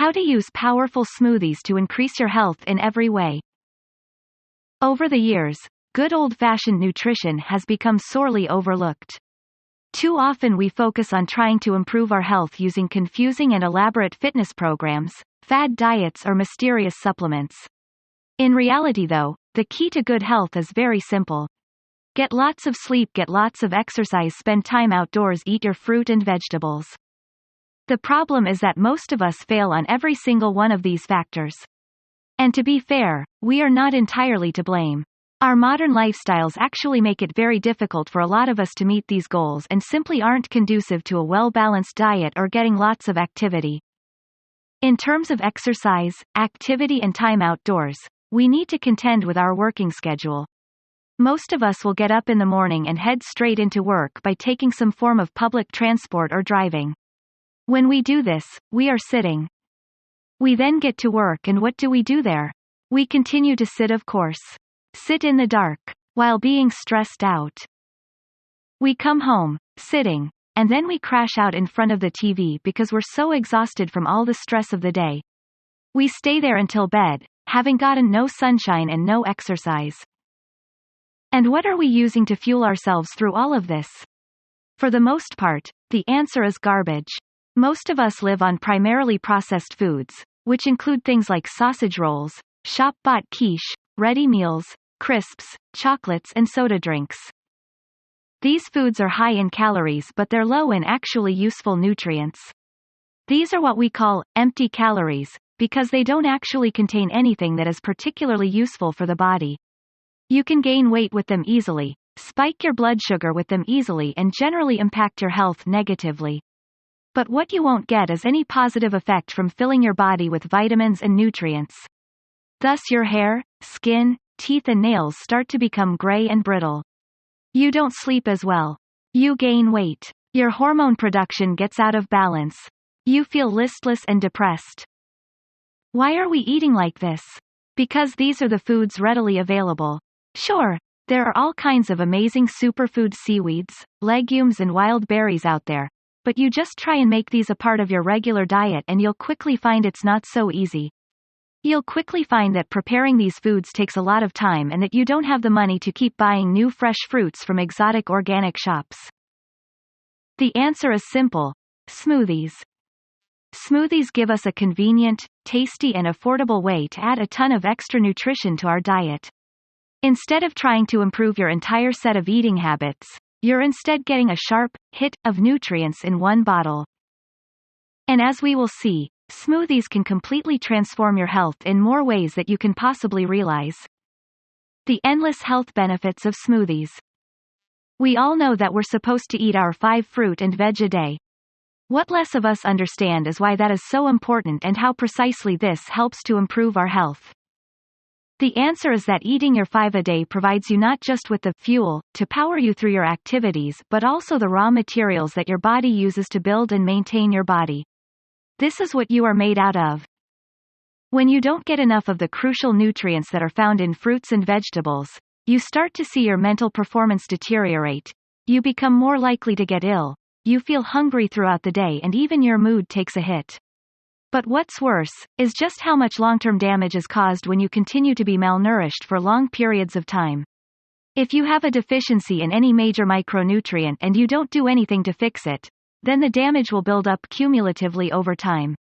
How to use powerful smoothies to increase your health in every way. Over the years, good old-fashioned nutrition has become sorely overlooked. Too often we focus on trying to improve our health using confusing and elaborate fitness programs, fad diets or mysterious supplements. In reality though, the key to good health is very simple. Get lots of sleep, get lots of exercise, spend time outdoors, eat your fruit and vegetables. The problem is that most of us fail on every single one of these factors. And to be fair, we are not entirely to blame. Our modern lifestyles actually make it very difficult for a lot of us to meet these goals and simply aren't conducive to a well-balanced diet or getting lots of activity. In terms of exercise, activity and time outdoors, we need to contend with our working schedule. Most of us will get up in the morning and head straight into work by taking some form of public transport or driving. When we do this, we are sitting. We then get to work, and what do we do there? We continue to sit, of course. Sit in the dark, while being stressed out. We come home, sitting, and then we crash out in front of the TV because we're so exhausted from all the stress of the day. We stay there until bed, having gotten no sunshine and no exercise. And what are we using to fuel ourselves through all of this? For the most part, the answer is garbage. Most of us live on primarily processed foods, which include things like sausage rolls, shop-bought quiche, ready meals, crisps, chocolates and soda drinks. These foods are high in calories but they're low in actually useful nutrients. These are what we call empty calories, because they don't actually contain anything that is particularly useful for the body. You can gain weight with them easily, spike your blood sugar with them easily and generally impact your health negatively. But what you won't get is any positive effect from filling your body with vitamins and nutrients. Thus your hair, skin, teeth and nails start to become gray and brittle. You don't sleep as well. You gain weight. Your hormone production gets out of balance. You feel listless and depressed. Why are we eating like this? Because these are the foods readily available. Sure, there are all kinds of amazing superfood seaweeds, legumes and wild berries out there, but you just try and make these a part of your regular diet and you'll quickly find it's not so easy. You'll quickly find that preparing these foods takes a lot of time and that you don't have the money to keep buying new fresh fruits from exotic organic shops. The answer is simple: smoothies. Smoothies give us a convenient, tasty and affordable way to add a ton of extra nutrition to our diet. Instead of trying to improve your entire set of eating habits, you're instead getting a sharp hit of nutrients in one bottle. And as we will see, smoothies can completely transform your health in more ways that you can possibly realize. The endless health benefits of smoothies. We all know that we're supposed to eat our 5 fruit and veg a day. What less of us understand is why that is so important and how precisely this helps to improve our health. The answer is that eating your 5 a day provides you not just with the fuel to power you through your activities but also the raw materials that your body uses to build and maintain your body. This is what you are made out of. When you don't get enough of the crucial nutrients that are found in fruits and vegetables, you start to see your mental performance deteriorate, you become more likely to get ill, you feel hungry throughout the day and even your mood takes a hit. But what's worse, is just how much long-term damage is caused when you continue to be malnourished for long periods of time. If you have a deficiency in any major micronutrient and you don't do anything to fix it, then the damage will build up cumulatively over time.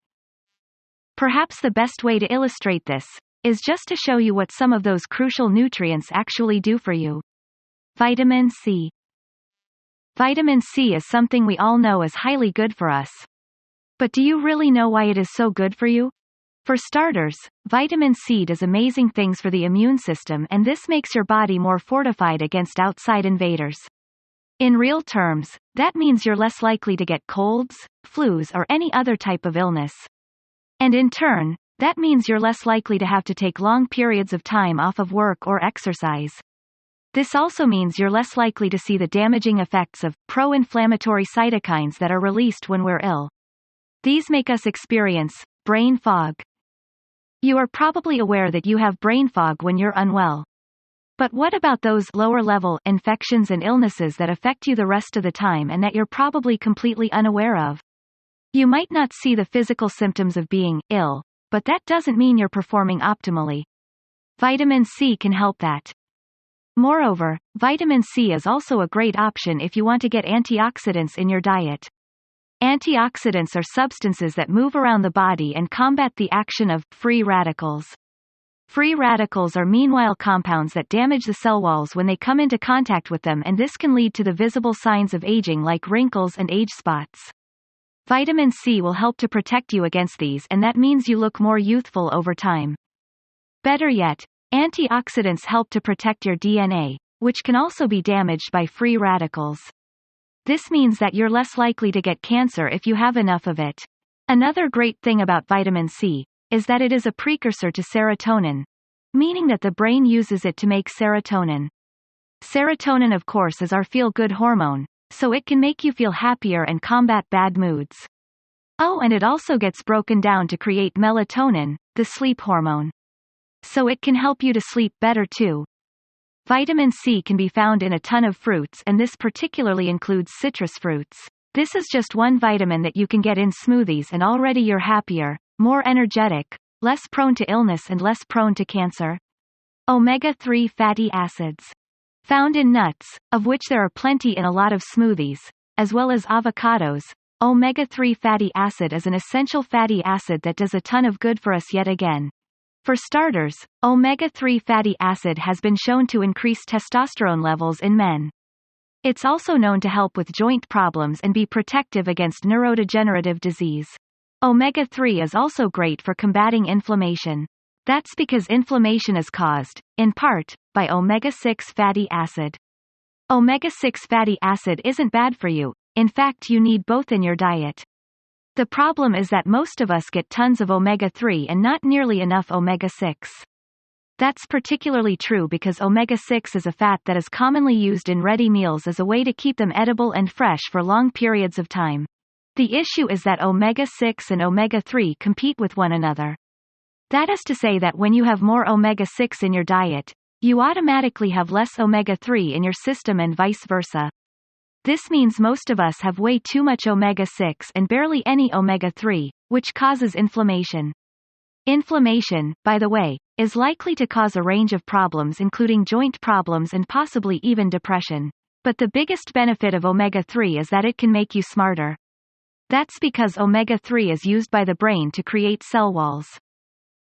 Perhaps the best way to illustrate this is just to show you what some of those crucial nutrients actually do for you. Vitamin C. Vitamin C is something we all know is highly good for us. But do you really know why it is so good for you? For starters, vitamin C does amazing things for the immune system, and this makes your body more fortified against outside invaders. In real terms, that means you're less likely to get colds, flus or any other type of illness. And in turn, that means you're less likely to have to take long periods of time off of work or exercise. This also means you're less likely to see the damaging effects of pro-inflammatory cytokines that are released when we're ill. These make us experience brain fog. You are probably aware that you have brain fog when you're unwell. But what about those lower-level infections and illnesses that affect you the rest of the time and that you're probably completely unaware of? You might not see the physical symptoms of being ill, but that doesn't mean you're performing optimally. Vitamin C can help that. Moreover, vitamin C is also a great option if you want to get antioxidants in your diet. Antioxidants are substances that move around the body and combat the action of free radicals. Free radicals are meanwhile compounds that damage the cell walls when they come into contact with them, and this can lead to the visible signs of aging like wrinkles and age spots. Vitamin C will help to protect you against these, and that means you look more youthful over time. Better yet, antioxidants help to protect your DNA, which can also be damaged by free radicals. This means that you're less likely to get cancer if you have enough of it. Another great thing about vitamin C is that it is a precursor to serotonin, meaning that the brain uses it to make serotonin. Serotonin, of course, is our feel-good hormone, so it can make you feel happier and combat bad moods. Oh, and it also gets broken down to create melatonin, the sleep hormone. So it can help you to sleep better too. Vitamin C can be found in a ton of fruits, and this particularly includes citrus fruits. This is just one vitamin that you can get in smoothies, and already you're happier, more energetic, less prone to illness and less prone to cancer. Omega-3 fatty acids. Found in nuts, of which there are plenty in a lot of smoothies, as well as avocados, omega-3 fatty acid is an essential fatty acid that does a ton of good for us yet again. For starters, omega-3 fatty acid has been shown to increase testosterone levels in men. It's also known to help with joint problems and be protective against neurodegenerative disease. Omega-3 is also great for combating inflammation. That's because inflammation is caused, in part, by omega-6 fatty acid. Omega-6 fatty acid isn't bad for you, in fact you need both in your diet. The problem is that most of us get tons of omega-3 and not nearly enough omega-6. That's particularly true because omega-6 is a fat that is commonly used in ready meals as a way to keep them edible and fresh for long periods of time. The issue is that omega-6 and omega-3 compete with one another. That is to say that when you have more omega-6 in your diet, you automatically have less omega-3 in your system and vice versa. This means most of us have way too much omega-6 and barely any omega-3, which causes inflammation. Inflammation, by the way, is likely to cause a range of problems including joint problems and possibly even depression. But the biggest benefit of omega-3 is that it can make you smarter. That's because omega-3 is used by the brain to create cell walls.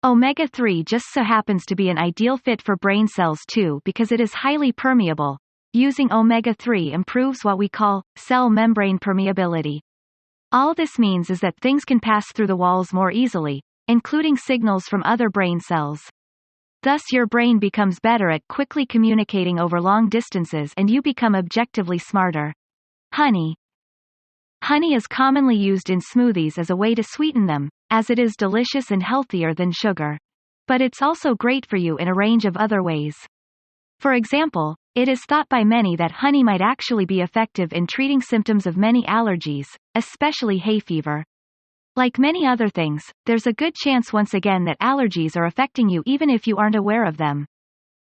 Omega-3 just so happens to be an ideal fit for brain cells too because it is highly permeable. Using omega-3 improves what we call cell membrane permeability. All this means is that things can pass through the walls more easily, including signals from other brain cells. Thus your brain becomes better at quickly communicating over long distances and you become objectively smarter. Honey. Honey is commonly used in smoothies as a way to sweeten them, as it is delicious and healthier than sugar. But it's also great for you in a range of other ways. For example, it is thought by many that honey might actually be effective in treating symptoms of many allergies, especially hay fever. Like many other things, there's a good chance once again that allergies are affecting you even if you aren't aware of them.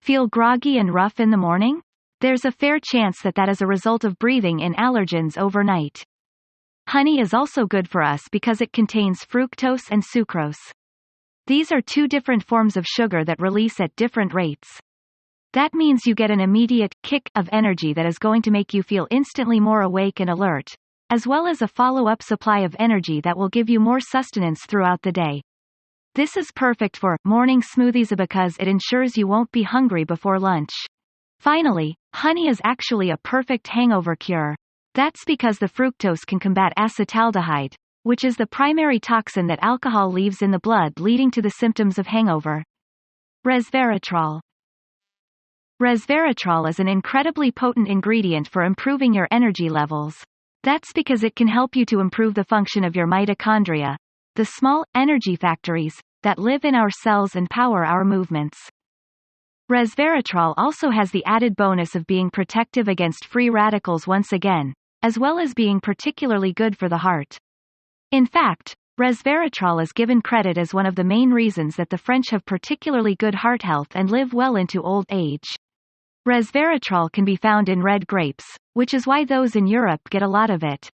Feel groggy and rough in the morning? There's a fair chance that that is a result of breathing in allergens overnight. Honey is also good for us because it contains fructose and sucrose. These are two different forms of sugar that release at different rates. That means you get an immediate kick of energy that is going to make you feel instantly more awake and alert, as well as a follow-up supply of energy that will give you more sustenance throughout the day. This is perfect for morning smoothies because it ensures you won't be hungry before lunch. Finally, honey is actually a perfect hangover cure. That's because the fructose can combat acetaldehyde, which is the primary toxin that alcohol leaves in the blood leading to the symptoms of hangover. Resveratrol. Resveratrol is an incredibly potent ingredient for improving your energy levels. That's because it can help you to improve the function of your mitochondria, the small, energy factories, that live in our cells and power our movements. Resveratrol also has the added bonus of being protective against free radicals once again, as well as being particularly good for the heart. In fact, resveratrol is given credit as one of the main reasons that the French have particularly good heart health and live well into old age. Resveratrol can be found in red grapes, which is why those in Europe get a lot of it.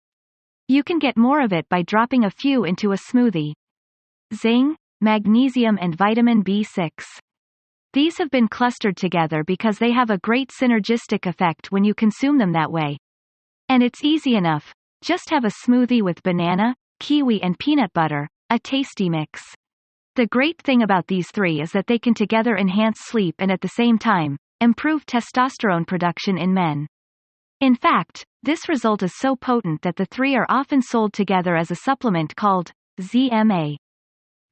You can get more of it by dropping a few into a smoothie. Zinc, magnesium and vitamin B6. These have been clustered together because they have a great synergistic effect when you consume them that way. And it's easy enough. Just have a smoothie with banana, kiwi and peanut butter, a tasty mix. The great thing about these three is that they can together enhance sleep and at the same time, improve testosterone production in men. In fact, this result is so potent that the three are often sold together as a supplement called ZMA.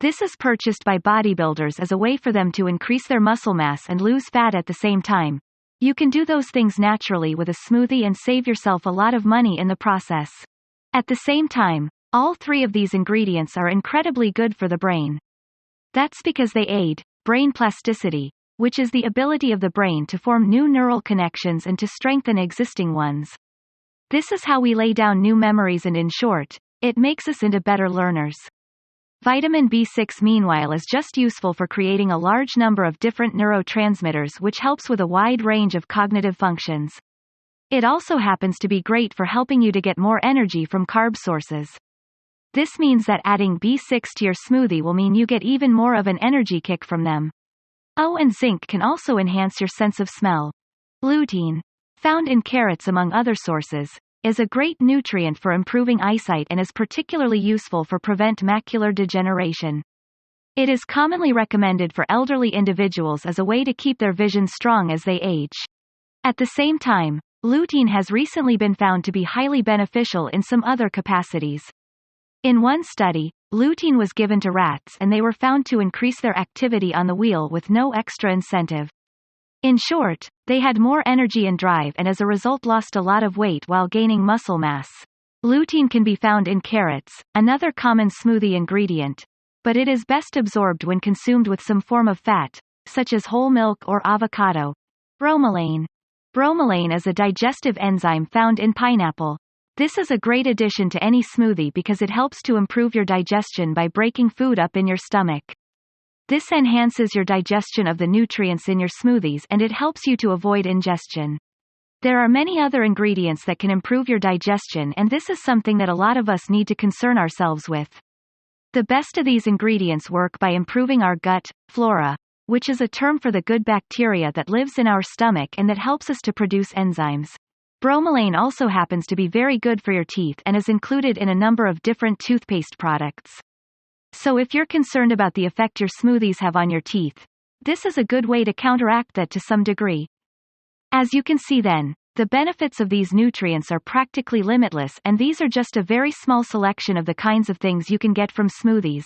This is purchased by bodybuilders as a way for them to increase their muscle mass and lose fat at the same time. You can do those things naturally with a smoothie and save yourself a lot of money in the process. At the same time, all three of these ingredients are incredibly good for the brain. That's because they aid brain plasticity, which is the ability of the brain to form new neural connections and to strengthen existing ones. This is how we lay down new memories and in short, it makes us into better learners. Vitamin B6 meanwhile is just useful for creating a large number of different neurotransmitters which helps with a wide range of cognitive functions. It also happens to be great for helping you to get more energy from carb sources. This means that adding B6 to your smoothie will mean you get even more of an energy kick from them. Oh, and zinc can also enhance your sense of smell. Lutein, found in carrots among other sources, is a great nutrient for improving eyesight and is particularly useful for prevent macular degeneration. It is commonly recommended for elderly individuals as a way to keep their vision strong as they age. At the same time, lutein has recently been found to be highly beneficial in some other capacities. In one study, lutein was given to rats and they were found to increase their activity on the wheel with no extra incentive. In short, they had more energy and drive and as a result lost a lot of weight while gaining muscle mass. Lutein can be found in carrots, another common smoothie ingredient, but it is best absorbed when consumed with some form of fat, such as whole milk or avocado. Bromelain. Bromelain is a digestive enzyme found in pineapple. This is a great addition to any smoothie because it helps to improve your digestion by breaking food up in your stomach. This enhances your digestion of the nutrients in your smoothies and it helps you to avoid ingestion. There are many other ingredients that can improve your digestion and this is something that a lot of us need to concern ourselves with. The best of these ingredients work by improving our gut flora, which is a term for the good bacteria that lives in our stomach and that helps us to produce enzymes. Bromelain also happens to be very good for your teeth and is included in a number of different toothpaste products. So if you're concerned about the effect your smoothies have on your teeth, this is a good way to counteract that to some degree. As you can see then, the benefits of these nutrients are practically limitless and these are just a very small selection of the kinds of things you can get from smoothies.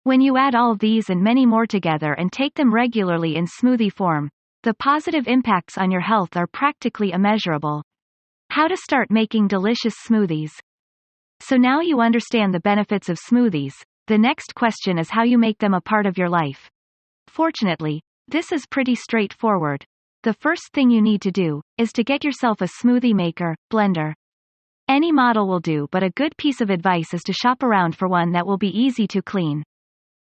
When you add all of these and many more together and take them regularly in smoothie form, the positive impacts on your health are practically immeasurable. How to start making delicious smoothies. So now you understand the benefits of smoothies. The next question is how you make them a part of your life. Fortunately, this is pretty straightforward. The first thing you need to do is to get yourself a smoothie maker, blender. Any model will do, but a good piece of advice is to shop around for one that will be easy to clean.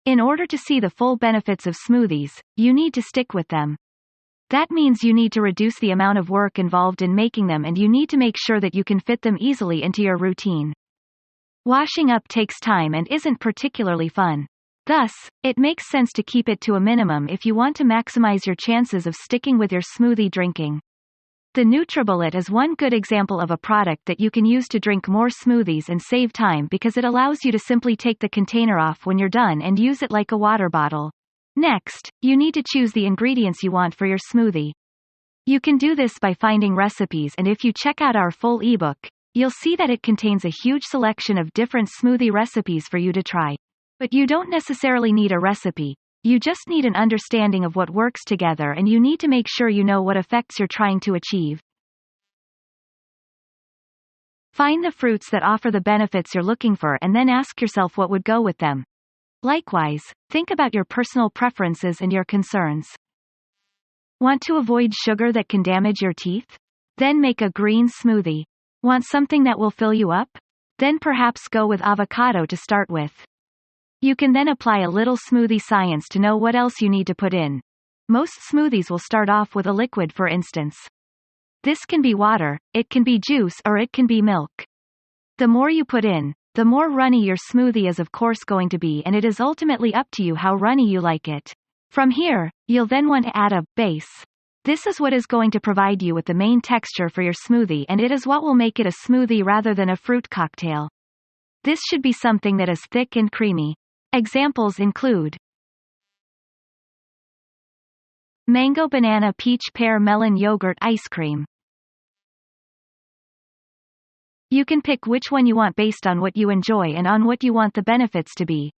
In order to see the full benefits of smoothies, you need to stick with them. That means you need to reduce the amount of work involved in making them and you need to make sure that you can fit them easily into your routine. Washing up takes time and isn't particularly fun. Thus, it makes sense to keep it to a minimum if you want to maximize your chances of sticking with your smoothie drinking. The NutriBullet is one good example of a product that you can use to drink more smoothies and save time because it allows you to simply take the container off when you're done and use it like a water bottle. Next, you need to choose the ingredients you want for your smoothie. You can do this by finding recipes and if you check out our full ebook, you'll see that it contains a huge selection of different smoothie recipes for you to try. But you don't necessarily need a recipe, you just need an understanding of what works together and you need to make sure you know what effects you're trying to achieve. Find the fruits that offer the benefits you're looking for and then ask yourself what would go with them. Likewise, think about your personal preferences and your concerns. Want to avoid sugar that can damage your teeth? Then make a green smoothie. Want something that will fill you up? Then perhaps go with avocado to start with. You can then apply a little smoothie science to know what else you need to put in. Most smoothies will start off with a liquid, for instance. This can be water, it can be juice, or it can be milk. The more you put in, the more runny your smoothie is of course going to be, and it is ultimately up to you how runny you like it. From here, you'll then want to add a base. This is what is going to provide you with the main texture for your smoothie, and it is what will make it a smoothie rather than a fruit cocktail. This should be something that is thick and creamy. Examples include mango, banana, peach, pear, melon, yogurt, ice cream. You can pick which one you want based on what you enjoy and on what you want the benefits to be.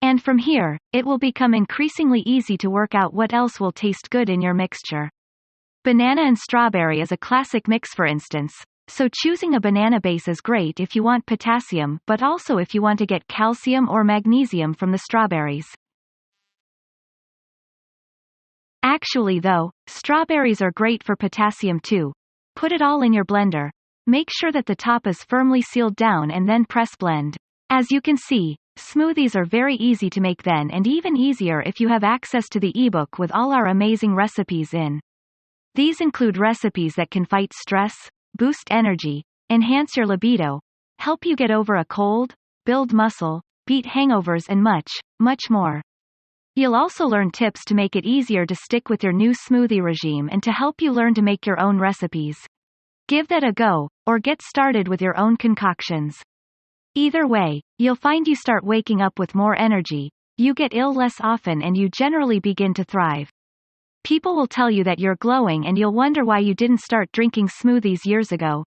And from here, it will become increasingly easy to work out what else will taste good in your mixture. Banana and strawberry is a classic mix, for instance, so choosing a banana base is great if you want potassium, but also if you want to get calcium or magnesium from the strawberries. Actually though, strawberries are great for potassium too. Put it all in your blender. Make sure that the top is firmly sealed down and then press blend. As you can see, smoothies are very easy to make then, and even easier if you have access to the ebook with all our amazing recipes in. These include recipes that can fight stress, boost energy, enhance your libido, help you get over a cold, build muscle, beat hangovers, and much, much more. You'll also learn tips to make it easier to stick with your new smoothie regime and to help you learn to make your own recipes. Give that a go, or get started with your own concoctions. Either way, you'll find you start waking up with more energy, you get ill less often, and you generally begin to thrive. People will tell you that you're glowing, and you'll wonder why you didn't start drinking smoothies years ago.